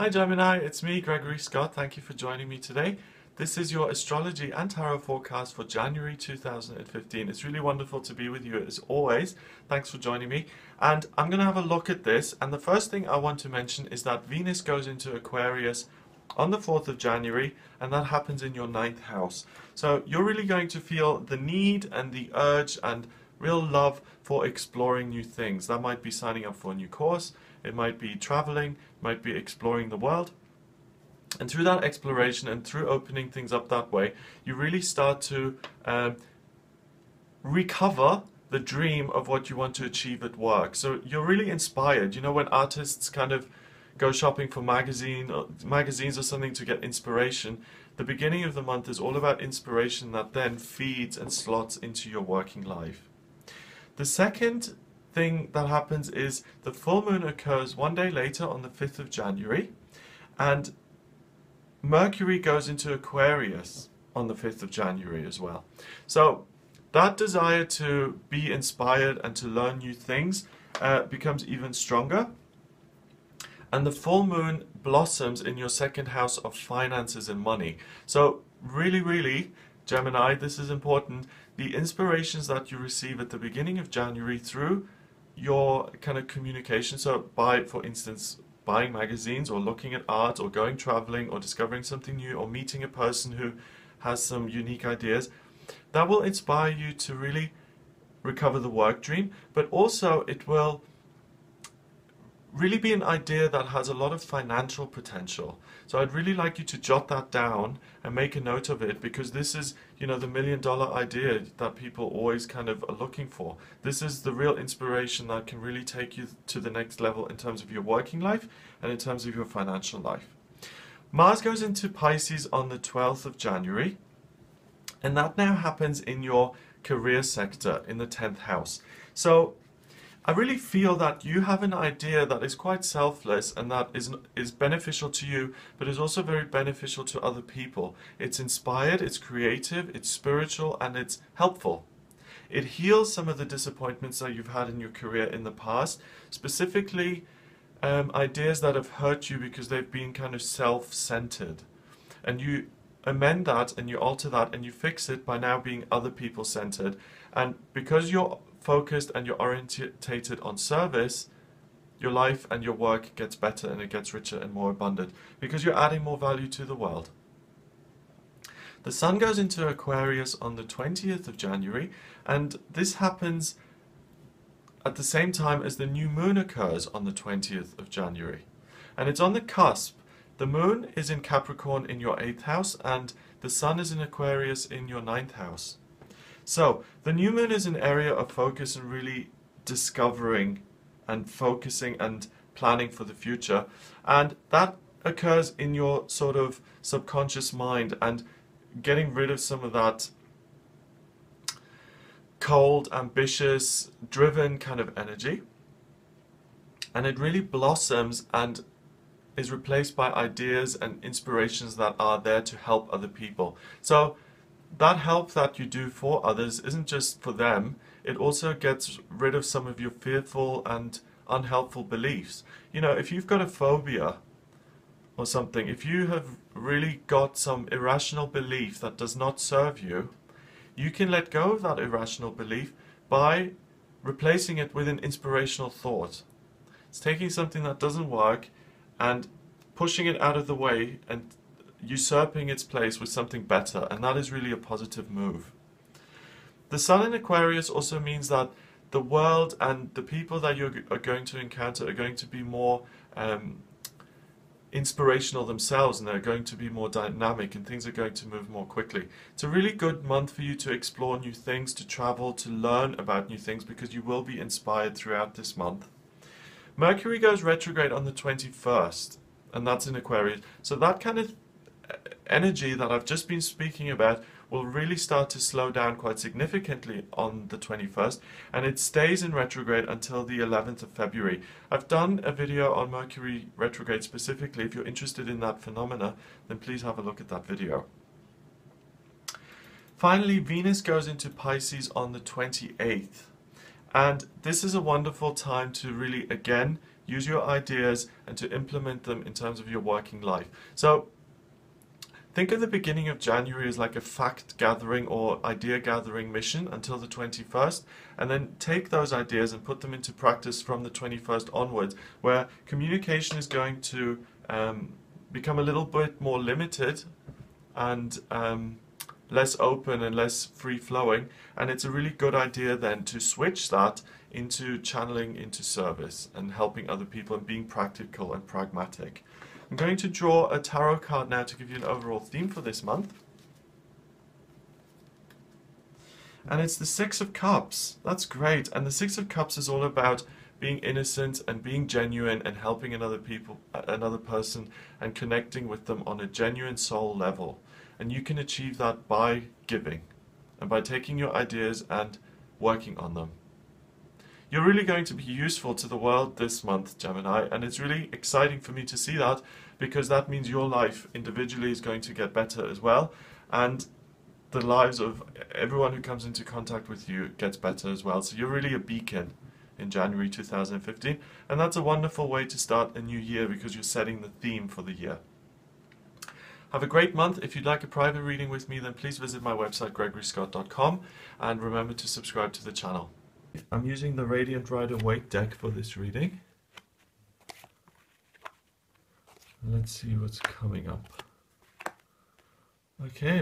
Hi Gemini, it's me, Gregory Scott. Thank you for joining me today. This is your astrology and tarot forecast for January 2015. It's really wonderful to be with you as always. Thanks for joining me. And I'm going to have a look at this. And the first thing I want to mention is that Venus goes into Aquarius on the 4th of January, and that happens in your 9th house. So you're really going to feel the need and the urge and real love for exploring new things. That might be signing up for a new course, it might be traveling, it might be exploring the world. And through that exploration and through opening things up that way, you really start to recover the dream of what you want to achieve at work. So you're really inspired. You know, when artists kind of go shopping for magazines or something to get inspiration, the beginning of the month is all about inspiration that then feeds and slots into your working life. The second thing that happens is the full moon occurs one day later on the 5th of January, and Mercury goes into Aquarius on the 5th of January as well. So that desire to be inspired and to learn new things becomes even stronger. And the full moon blossoms in your second house of finances and money. So really, Gemini, this is important. The inspirations that you receive at the beginning of January through your kind of communication, so by, for instance, buying magazines or looking at art or going traveling or discovering something new or meeting a person who has some unique ideas, that will inspire you to really recover the work dream, but also it will really be an idea that has a lot of financial potential. So I'd really like you to jot that down and make a note of it, because this is, you know, the $1 million idea that people always kind of are looking for. This is the real inspiration that can really take you to the next level in terms of your working life and in terms of your financial life. Mars goes into Pisces on the 12th of January, and that now happens in your career sector in the 10th house. So I really feel that you have an idea that is quite selfless and that is beneficial to you, but is also very beneficial to other people. It's inspired, it's creative, it's spiritual, and it's helpful. It heals some of the disappointments that you've had in your career in the past, specifically ideas that have hurt you because they've been kind of self-centered. And you amend that and you alter that and you fix it by now being other people-centered. And because you're focused and you're orientated on service, your life and your work gets better and it gets richer and more abundant because you're adding more value to the world. The Sun goes into Aquarius on the 20th of January, and this happens at the same time as the new moon occurs on the 20th of January. And it's on the cusp. The moon is in Capricorn in your 8th house and the Sun is in Aquarius in your 9th house. So, the new moon is an area of focus and really discovering and focusing and planning for the future. And that occurs in your sort of subconscious mind and getting rid of some of that cold, ambitious, driven kind of energy. And it really blossoms and is replaced by ideas and inspirations that are there to help other people. So, that help that you do for others isn't just for them, it also gets rid of some of your fearful and unhelpful beliefs. You know, if you've got a phobia or something, if you have really got some irrational belief that does not serve you, you can let go of that irrational belief by replacing it with an inspirational thought. It's taking something that doesn't work and pushing it out of the way and usurping its place with something better, and that is really a positive move. The Sun in Aquarius also means that the world and the people that you are going to encounter are going to be more inspirational themselves, and they're going to be more dynamic, and things are going to move more quickly. It's a really good month for you to explore new things, to travel, to learn about new things, because you will be inspired throughout this month. Mercury goes retrograde on the 21st, and that's in Aquarius. So that kind of energy that I've just been speaking about will really start to slow down quite significantly on the 21st, and it stays in retrograde until the 11th of February. I've done a video on Mercury retrograde specifically. If you're interested in that phenomena, then please have a look at that video. Finally, Venus goes into Pisces on the 28th, and this is a wonderful time to really again use your ideas and to implement them in terms of your working life. So think of the beginning of January as like a fact gathering or idea gathering mission until the 21st, and then take those ideas and put them into practice from the 21st onwards, where communication is going to become a little bit more limited and less open and less free-flowing, and it's a really good idea then to switch that into channeling into service and helping other people and being practical and pragmatic. I'm going to draw a tarot card now to give you an overall theme for this month. And it's the Six of Cups. That's great. And the Six of Cups is all about being innocent and being genuine and helping another person and connecting with them on a genuine soul level. And you can achieve that by giving and by taking your ideas and working on them. You're really going to be useful to the world this month, Gemini, and it's really exciting for me to see that, because that means your life individually is going to get better as well, and the lives of everyone who comes into contact with you gets better as well. So you're really a beacon in January 2015, and that's a wonderful way to start a new year because you're setting the theme for the year. Have a great month. If you'd like a private reading with me, then please visit my website gregoryscott.com, and remember to subscribe to the channel. I'm using the Radiant Rider Waite deck for this reading. Let's see what's coming up. Okay.